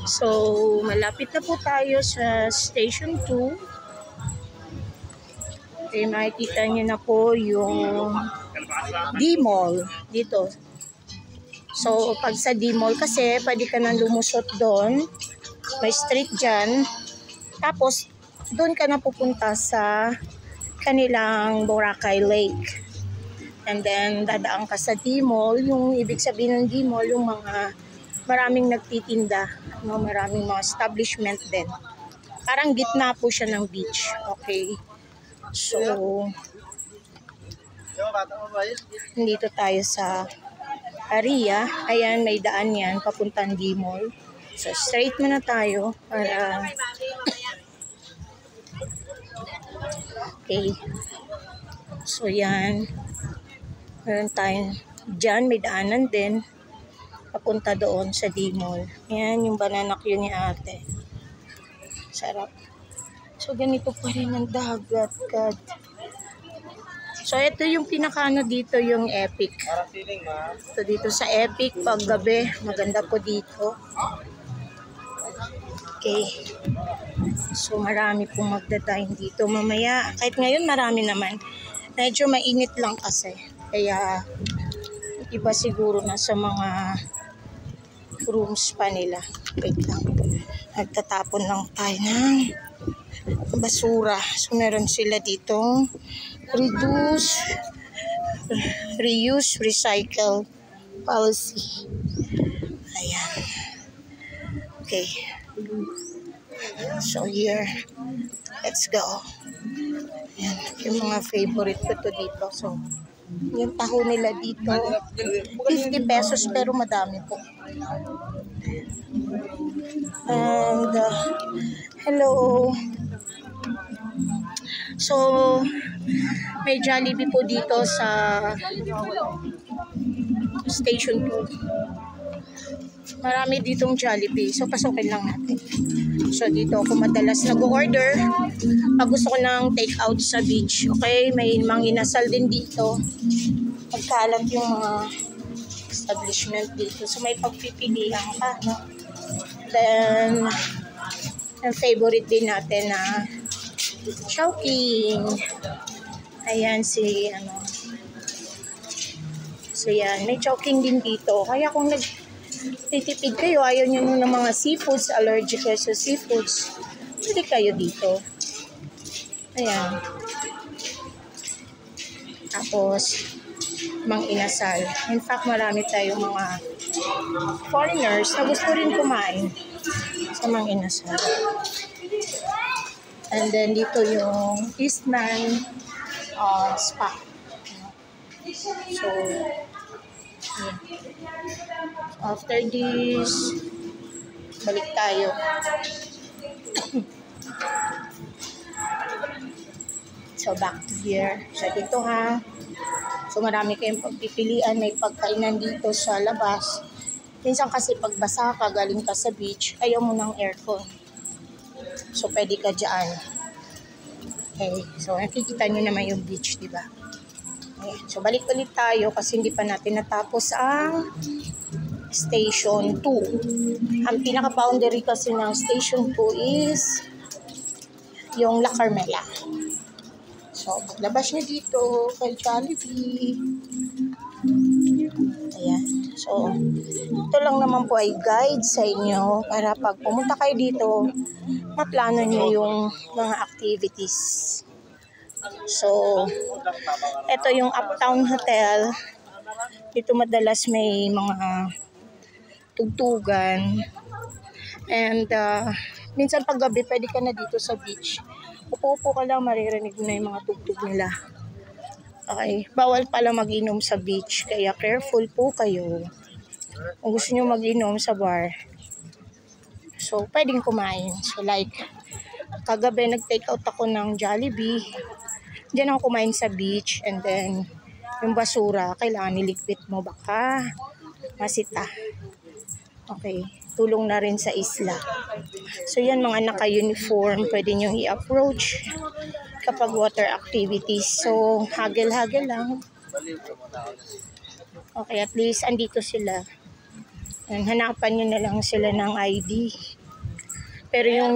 So, malapit na po tayo sa Station 2. Okay, makikita nyo na po yung D-Mall dito. So, pag sa D-Mall kasi, pwede ka nang lumusot doon. May street dyan. Tapos, doon ka na pupunta sa kanilang Boracay Lake. And then, dadaan ka sa D-Mall. Yung ibig sabihin ng D-Mall, yung mga maraming nagtitinda. No? Maraming mga establishment din. Parang gitna po siya ng beach. Okay. So, dito tayo sa area. Ayan, may daan yan. Papuntang D-Mall. So, straight muna tayo para... Okay. So, yan. Meron tayo dyan. May daanan din. Papunta doon sa D-Mall. Yan, yung banana queue ni ate. Sarap. So, ganito pa rin ang dagat. God. So, ito yung pinakano dito, yung Epic. So, dito sa Epic, pag gabi, maganda po dito. Okay. So, marami pong magdadine dito mamaya. Kahit ngayon, marami naman. Medyo mainit lang kasi. Kaya, iba siguro na sa mga rooms pa nila. Wait lang. Nagtatapon lang tayo ng basura. So, meron sila dito. Reuse, recycle policy. Ayan. Okay. So, here. Let's go. Ayan. Yung mga favorite ko to dito. So, yung taho nila dito, 50 pesos pero madami po. And, hello. So, may Jollibee po dito sa Station 2. Marami ditong Jollibee. So, pasukin lang natin. So, dito ako madalas nag-order pag gusto ko ng take-out sa beach. Okay, may mga inasal din dito. Pagkalat yung mga establishment dito. So, may pagpipilian ka. No? Then, ang favorite din natin na Chowking. Ayan si ano. So, yan. May Chowking din dito. Kaya kung nagtitipid kayo, ayaw nyo ng mga seafoods, allergic kayo sa seafoods, pwede kayo dito. Ayan. Tapos, Mang Inasal. In fact, marami tayong mga foreigners na gusto rin kumain sa Mang Inasal. And then, dito yung Eastman Spa. So, yeah. After this, balik tayo. So, back to here. So, dito ha. So, marami kayong pagpipilian. May pagkainan dito sa labas. Minsan kasi pag basa ka, galing ka sa beach, ayaw mo ng aircon. So, pwede ka dyan. Okay. So, nakikita nyo naman yung beach, diba? Okay. So, balik ulit tayo kasi hindi pa natin natapos ang Station 2. Ang pinaka-boundary kasi ng Station 2 is yung La Carmela. So, paglabas nyo dito kay Jollibee. Ayan. So, ito lang naman po ay guide sa inyo para pag pumunta kayo dito, maplano nyo yung mga activities. So, ito yung Uptown Hotel. Dito madalas may mga tugtugan. And, minsan pag gabi, pwede ka na dito sa beach. Upo-upo ka lang, maririnig na yung mga tugtog nila. Okay. Bawal pala mag-inom sa beach, kaya careful po kayo. Kung gusto nyo mag-inom sa bar, so, pwedeng kumain. So, like, kagabi nag-take out ako ng Jollibee. Diyan ako kumain sa beach. And then, yung basura, kailangan niligpit mo. Baka masita. Okay. Tulong na rin sa isla. So, yan mga naka-uniform. Pwede nyo i-approach kapag water activities. So, hagel-hagel lang. Okay, at least andito sila. Yan, hanapan nyo na lang sila ng ID. Pero yung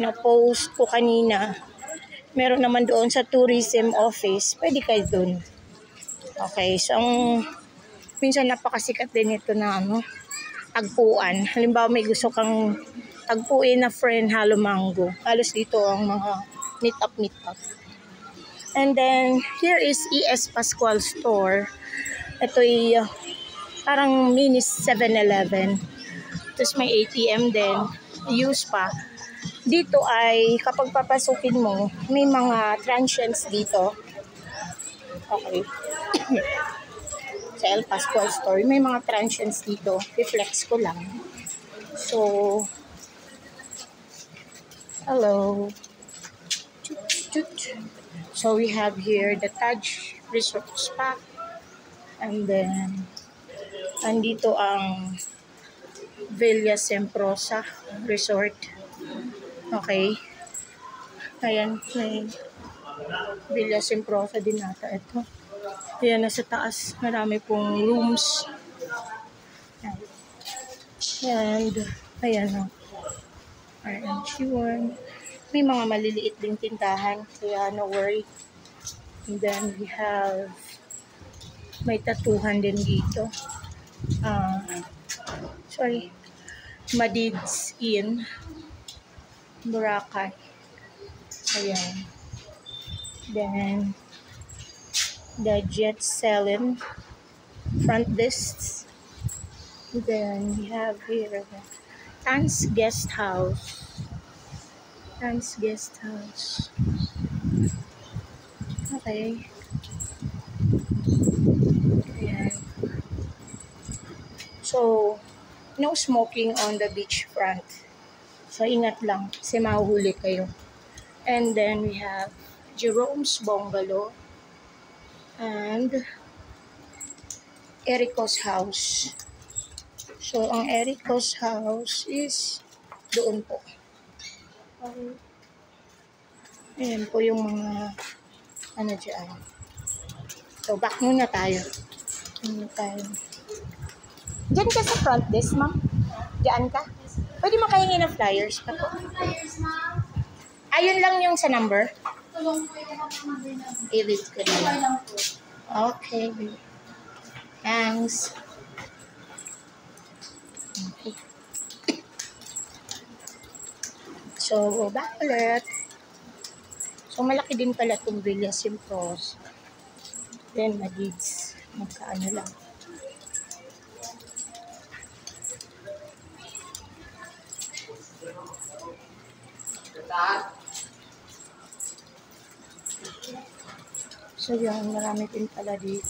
na-post ko kanina, meron naman doon sa tourism office, pwede kayo doon. Okay, so minsan napakasikat din ito na tagpuan. Halimbawa may gusto kang tagpuin na friend, Halo Mango. Halos dito ang mga meet up. And then, here is ES Pascual Store. Ito ay parang mini 7-Eleven. Tapos may ATM din. Use pa. Dito ay, kapag papasukin mo, may mga transients dito. Okay. Sa El Pascual Store, may mga transients dito. I-flex ko lang. So, hello. So we have here the Taj Resort Spa. And then, andito ang Villa Semprosa Resort. Okay. Ayan, may Villa Semprosa din nata ito. Ayan, nasa taas. Marami pong rooms. And, ayan o. RMG1. May mga maliliit din tindahan. Kaya no worry. And then, we have may tatuhan din dito. Madid's Inn. Boracay. Ayan. Then, the Jet Selling front desks. Then, we have here Tan's Guest House. Tan's Guest House. Okay. Ayan. So, no smoking on the beach front. So, ingat lang kasi mahuhuli kayo. And then, we have Jerome's Bungalow and Erico's House. So, ang Erico's House is doon po. Ayan po yung mga dyan. So, back muna tayo. Diyan ka sa front desk, ma'am? Diyan ka? Pwede makahingi ng flyers pa po. Ayun lang yung sa number? I-read ko na. Okay. Thanks. Okay. So, back ulit. So, malaki din pala itong Villa Simpros. Then, Madid's. Magkaano lang. So, yan. Marami din pala dito.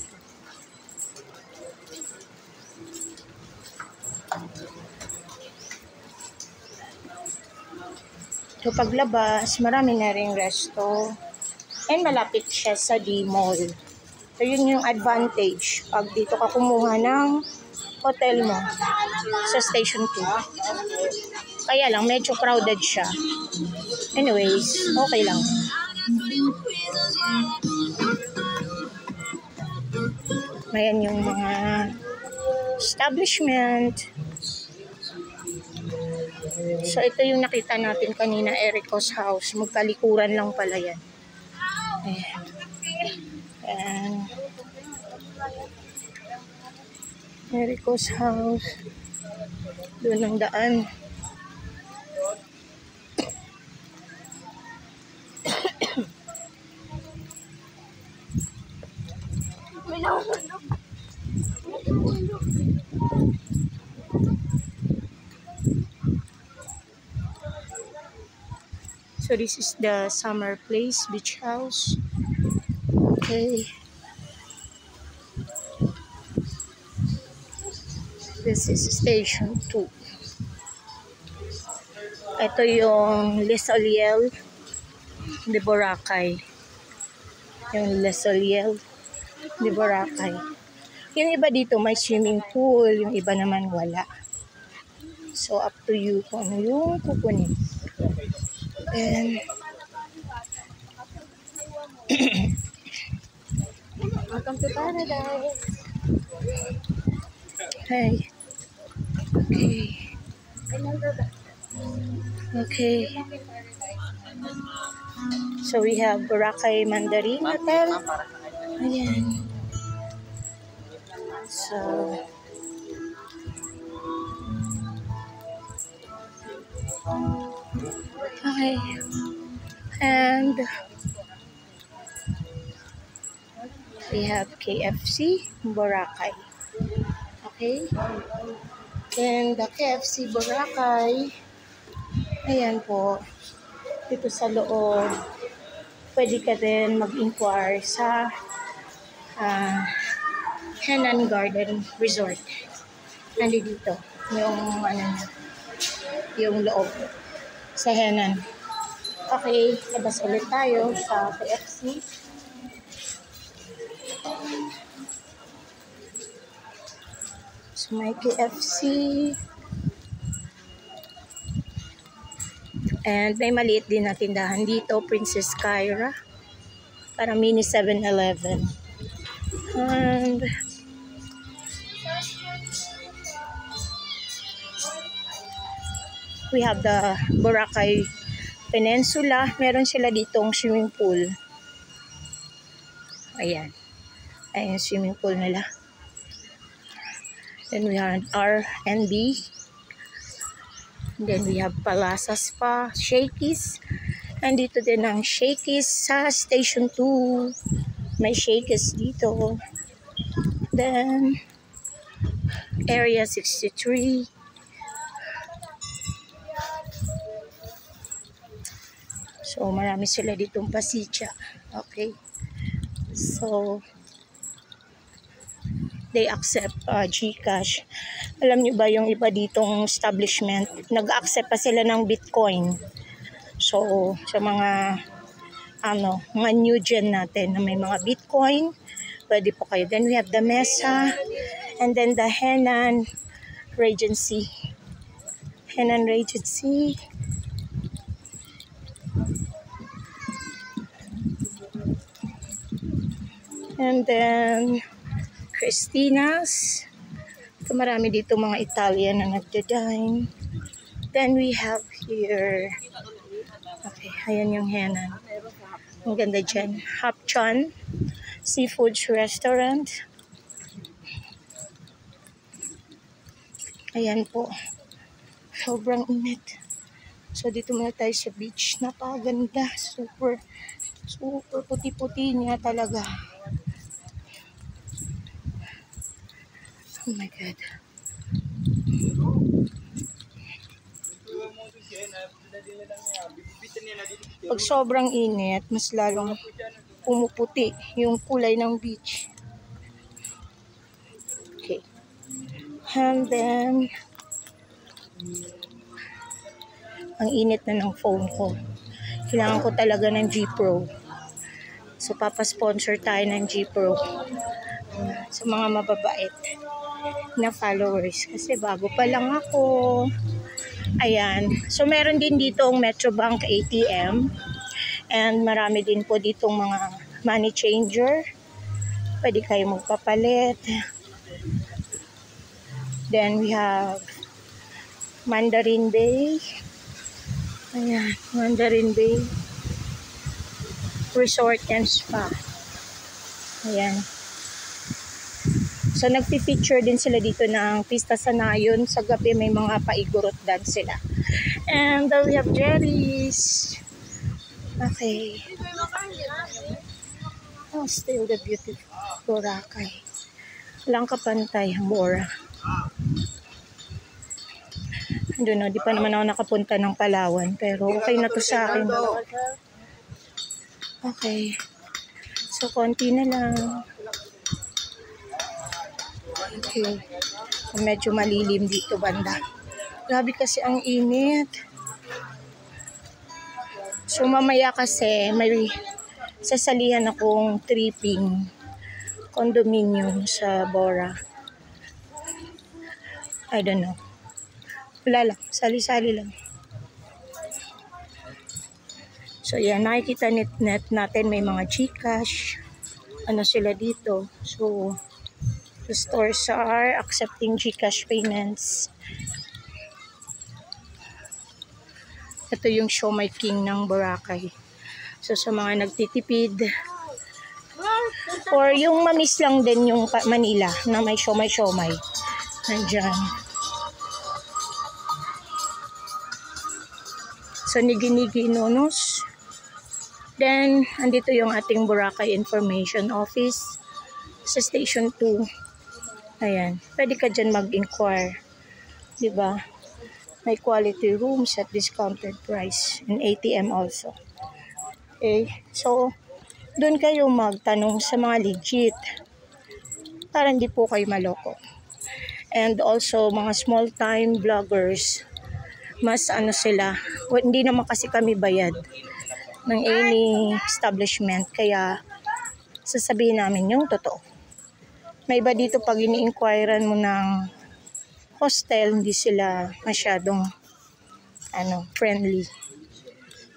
So, paglabas, marami na ring resto. And malapit siya sa D-Mall. So, yun yung advantage pag dito ka kumuha ng hotel mo sa Station 2. Kaya lang, medyo crowded siya. Anyways, okay lang. Ayan yung mga establishment. So, ito yung nakita natin kanina, Erico's House. Magkalikuran lang pala yan. Ayan. Erico's House. Doon ang daan. So this is the Summer Place Beach House. Okay. This is Station 2. Ito yung Les Oliel de Boracay. Yung Les Oliel de Boracay. Yung iba dito may swimming pool, yung iba naman wala. So up to you kung ano yung kukunin. And welcome to paradise. Hey. Okay. So we have Boracay Mandarin Hotel. Ayan. So, okay. And we have KFC Boracay. Okay. And the KFC Boracay, ayan po, dito sa loob, pwede ka din mag-inquire sa Henan Garden Resort. Nandito yung yung loob sa Henan. Okay, labas ulit tayo sa KFC. So may KFC. And may maliit din na tindahan dito, Princess Kyra. Parang mini 7-Eleven. And we have the Boracay Peninsula. Meron sila ditong swimming pool. Ayan. Ayan yung swimming pool nila. Then we have R&B. Then we have Palasa Spa, Shakey's. And dito din ang Shakey's sa Station 2. May Shakey's dito. Then, Area 63. So, marami sila ditong pasitya. Okay. So, they accept GCash. Alam niyo ba yung iba ditong establishment, nag-accept pa sila ng Bitcoin. So, sa mga mga new gen natin na may mga Bitcoin, pwede po kayo. Then we have the Mesa and then the Henan Regency. Henan Regency. And then Christina's. So, marami dito mga Italian na nagda-dine. Then we have here, okay, ayan yung Henan. Ang ganda dyan. Hapchan Seafoods Restaurant. Ayan po. Sobrang init. So, dito muna tayo sa beach. Napakaganda. Super puti-puti niya talaga. Oh my God. Pag sobrang init, mas lalong pumuputi yung kulay ng beach. Okay. And then, ang init na ng phone ko. Kailangan ko talaga ng G Pro. So, papasponsor tayo ng G Pro sa mga mababait na followers. Kasi bago pa lang ako. Ayan. So, meron din dito ang Metrobank ATM. And marami din po ditong mga money changer. Pwede kayo magpapalit. Then, we have Mandarin Bay. Ayan. Mandarin Bay Resort and Spa. Ayan. So, nagpi-feature din sila dito ng Pista Sanayon. Sa gabi, may mga paigurot dance sila. And we have Jerry's. Okay. Oh, still the beautiful Boracay. Walang kapantay, Bora. I don't know, di pa naman ako nakapunta ng Palawan. Pero okay na to sa akin. Okay. So, konti na lang. Okay. Medyo malilim dito banda. Grabe kasi ang init. So mamaya kasi may sasalihan akong tripping condominium sa Bora. I don't know. Wala lang. Sali-sali lang. So yan, nakikita net natin may mga GCash. Ano sila dito. So the stores are accepting GCash payments. Ito yung Siomai King ng Boracay. So sa mga nagtitipid, or yung mamiss lang din yung Manila na may siomai. Nandyan. So Nigi-Nigi Nonos. Then, andito yung ating Boracay Information Office sa Station 2. Ayan. Pwede ka dyan mag-inquire. Diba? May quality rooms at discounted price. And ATM also. Okay. So, doon kayo magtanong sa mga legit. Para hindi po kayo maloko. And also, mga small-time vloggers. Mas ano sila. Hindi naman kasi kami bayad ng any establishment. Kaya, sasabihin namin yung totoo. May iba dito pag ini-inquirean mo ng hostel, hindi sila masyadong friendly.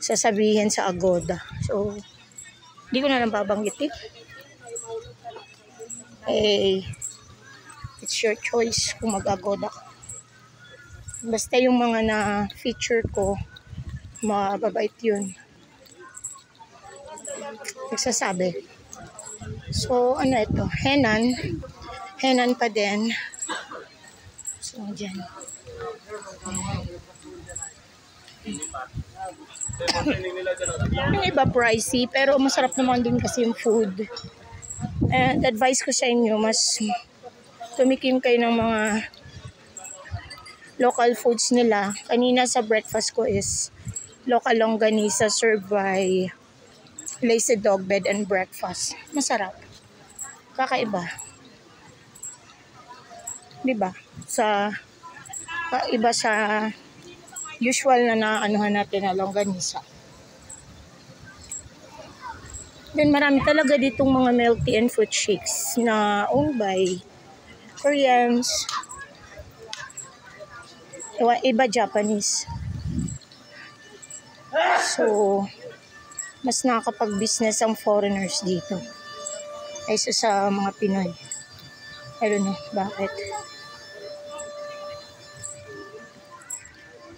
Sasabihin sa Agoda. So, hindi ko na lang babanggitin. It's your choice kung mag-Agoda ka. Basta yung mga na-feature ko, mababait yun. Nagsasabi. So, ano ito? Henan. Henan pa din. So, dyan. Yung iba pricey, pero masarap naman din kasi yung food. And advice ko sa inyo, mas tumikim kayo ng mga local foods nila. Kanina sa breakfast ko is local longganisa served by Lazy Dog Bed and Breakfast. Masarap. Kakaiba. Diba? Iba sa usual na naanuhan natin na longganisa. Then marami talaga ditong mga milk tea and fruit shakes na owned by Koreans. Iba Japanese. So, mas nakakapag-business ang foreigners dito kaysa sa mga Pinoy. I don't know bakit.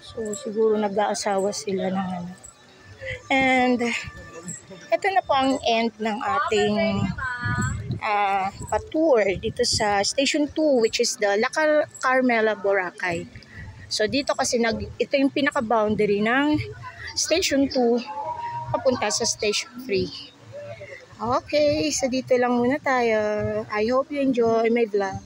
So, siguro nag-aasawa sila ng ano. And, ito na po ang end ng ating pa-tour dito sa Station 2, which is the La Carmela, Boracay. So, dito kasi ito yung pinaka-boundary ng Station 2 papunta sa Station 3. Okay, so dito lang muna tayo. I hope you enjoy my vlog.